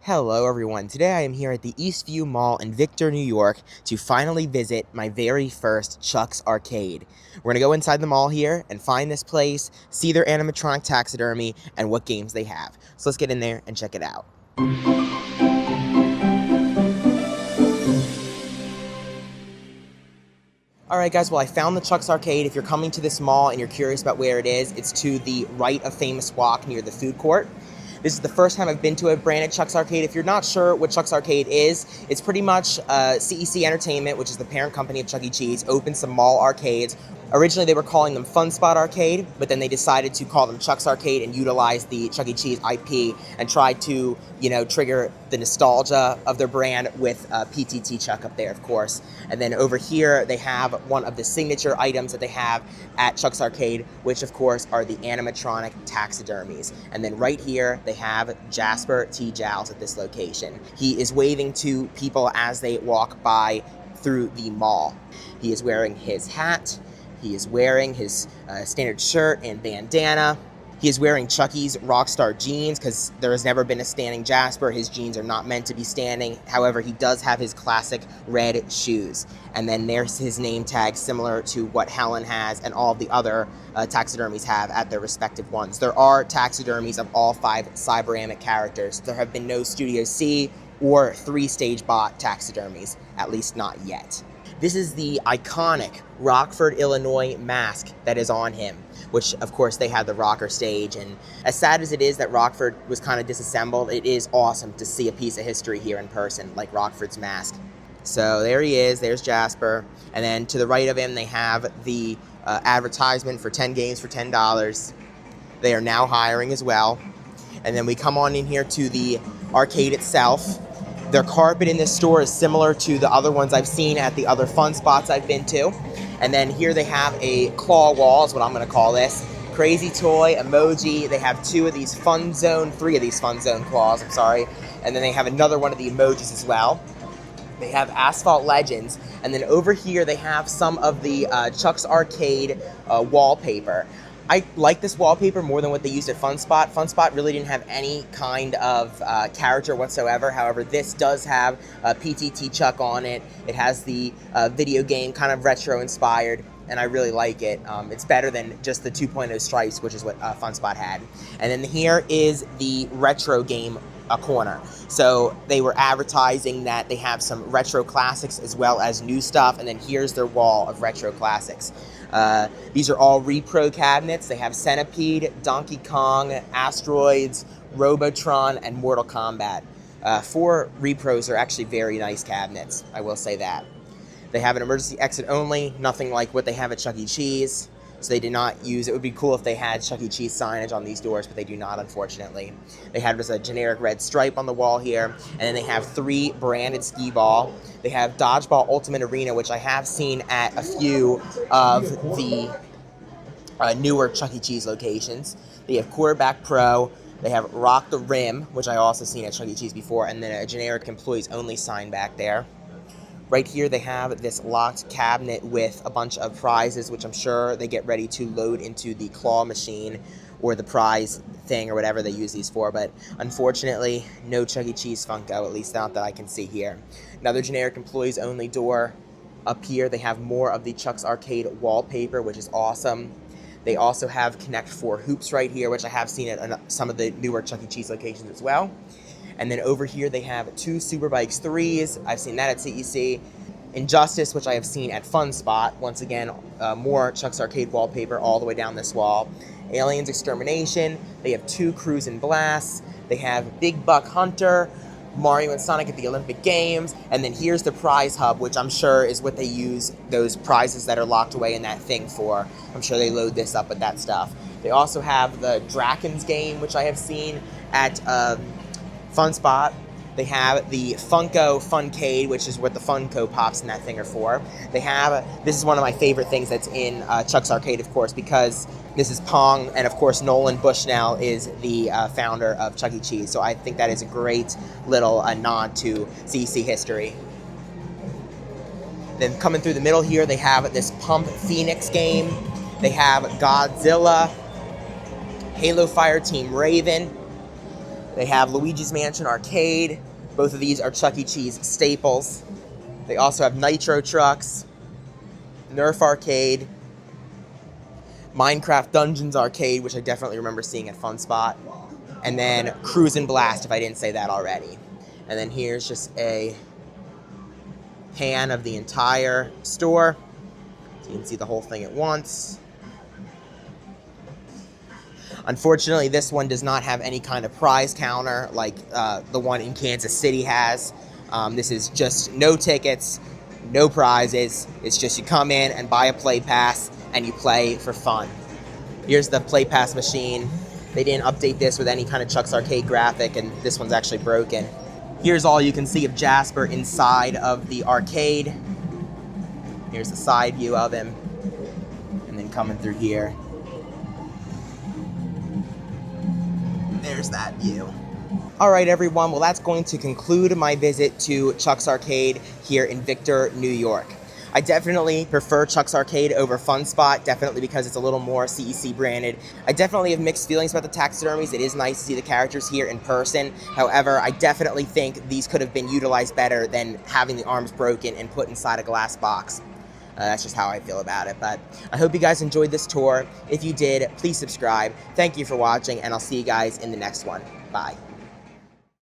Hello everyone, today I am here at the Eastview Mall in Victor, New York to finally visit my very first Chuck's Arcade. We're going to go inside the mall here and find this place, see their animatronic taxidermy, and what games they have. So let's get in there and check it out. Alright guys, well I found the Chuck's Arcade. If you're coming to this mall and you're curious about where it is, it's to the right of Famous Walk near the food court. This is the first time I've been to a branded Chuck's Arcade. If you're not sure what Chuck's Arcade is, it's pretty much CEC Entertainment, which is the parent company of Chuck E. Cheese, opened some mall arcades. Originally, they were calling them Fun Spot Arcade, but then they decided to call them Chuck's Arcade and utilize the Chuck E. Cheese IP and tried to, trigger the nostalgia of their brand with PTT Chuck up there, of course. And then over here, they have one of the signature items that they have at Chuck's Arcade, which, of course, are the animatronic taxidermies. And then right here, they have Jasper T. Jowls at this location. He is waving to people as they walk by through the mall. He is wearing his hat. He is wearing his standard shirt and bandana. He is wearing Chucky's Rockstar jeans because there has never been a standing Jasper. His jeans are not meant to be standing. However, he does have his classic red shoes. And then there's his name tag, similar to what Helen has and all of the other taxidermies have at their respective ones. There are taxidermies of all 5 Cyberamic characters. There have been no Studio C or 3-stage bot taxidermies, at least not yet. This is the iconic Rockford, Illinois mask that is on him, which of course they had the rocker stage, and as sad as it is that Rockford was kind of disassembled, it is awesome to see a piece of history here in person, like Rockford's mask. So there he is, there's Jasper, and then to the right of him they have the advertisement for 10 games for $10. They are now hiring as well. And then we come on in here to the arcade itself. Their carpet in this store is similar to the other ones I've seen at the other fun spots I've been to. And then here they have a claw wall, is what I'm going to call this. Crazy toy, emoji. They have 3 of these Fun Zone claws, I'm sorry. And then they have another one of the emojis as well. They have Asphalt Legends. And then over here they have some of the Chuck's Arcade wallpaper. I like this wallpaper more than what they used at Fun Spot. Fun Spot really didn't have any kind of character whatsoever. However, this does have PTT Chuck on it. It has the video game kind of retro inspired, and I really like it. It's better than just the 2.0 Stripes, which is what Fun Spot had. And then here is the retro game corner. So they were advertising that they have some retro classics as well as new stuff, and then here's their wall of retro classics. These are all repro cabinets. They have Centipede, Donkey Kong, Asteroids, Robotron, and Mortal Kombat. 4 repros are actually very nice cabinets, I will say that. They have an emergency exit only, nothing like what they have at Chuck E. Cheese. So they did not use, it would be cool if they had Chuck E. Cheese signage on these doors, but they do not, unfortunately. They have just a generic red stripe on the wall here, and then they have 3 branded skee ball. They have Dodgeball Ultimate Arena, which I have seen at a few of the newer Chuck E. Cheese locations. They have Quarterback Pro. They have Rock the Rim, which I also seen at Chuck E. Cheese before, and then a generic employees only sign back there. Right here they have this locked cabinet with a bunch of prizes, which I'm sure they get ready to load into the claw machine or the prize thing or whatever they use these for, but unfortunately no Chuck E. Cheese Funko, at least not that I can see here. Another generic employees only door. Up here they have more of the Chuck's Arcade wallpaper, which is awesome. They also have Connect 4 hoops right here, which I have seen at some of the newer Chuck E. Cheese locations as well. And then over here they have 2 Superbikes 3s. I've seen that at CEC. Injustice, which I have seen at Fun Spot. Once again, more Chuck's Arcade wallpaper all the way down this wall. Aliens Extermination. They have 2 Cruisin' Blasts. They have Big Buck Hunter, Mario and Sonic at the Olympic Games. And then here's the prize hub, which I'm sure is what they use those prizes that are locked away in that thing for. I'm sure they load this up with that stuff. They also have the Drakens game, which I have seen at Fun Spot. They have the Funko Funcade, which is what the Funko Pops in that thing are for. They have, this is one of my favorite things that's in Chuck's Arcade, of course, because this is Pong, and of course Nolan Bushnell is the founder of Chuck E. Cheese, so I think that is a great little nod to CEC history. Then coming through the middle here, they have this Pump Phoenix game. They have Godzilla, Halo Fire Team Raven, They have Luigi's Mansion Arcade. Both of these are Chuck E. Cheese staples. They also have Nitro Trucks, Nerf Arcade, Minecraft Dungeons Arcade, which I definitely remember seeing at Fun Spot, and then Cruisin' Blast, if I didn't say that already. And then here's just a pan of the entire store, so you can see the whole thing at once. Unfortunately, this one does not have any kind of prize counter like the one in Kansas City has. This is just no tickets, no prizes. It's just you come in and buy a play pass and you play for fun. Here's the play pass machine. They didn't update this with any kind of Chuck's Arcade graphic, and this one's actually broken. Here's all you can see of Jasper inside of the arcade. Here's the side view of him. And then coming through here, there's that view. All right, everyone. Well, that's going to conclude my visit to Chuck's Arcade here in Victor, New York. I definitely prefer Chuck's Arcade over Fun Spot, definitely because it's a little more CEC branded. I definitely have mixed feelings about the taxidermies. It is nice to see the characters here in person. However, I definitely think these could have been utilized better than having the arms broken and put inside a glass box. That's just how I feel about it. But I hope you guys enjoyed this tour. If you did, please subscribe. Thank you for watching, and I'll see you guys in the next one. Bye.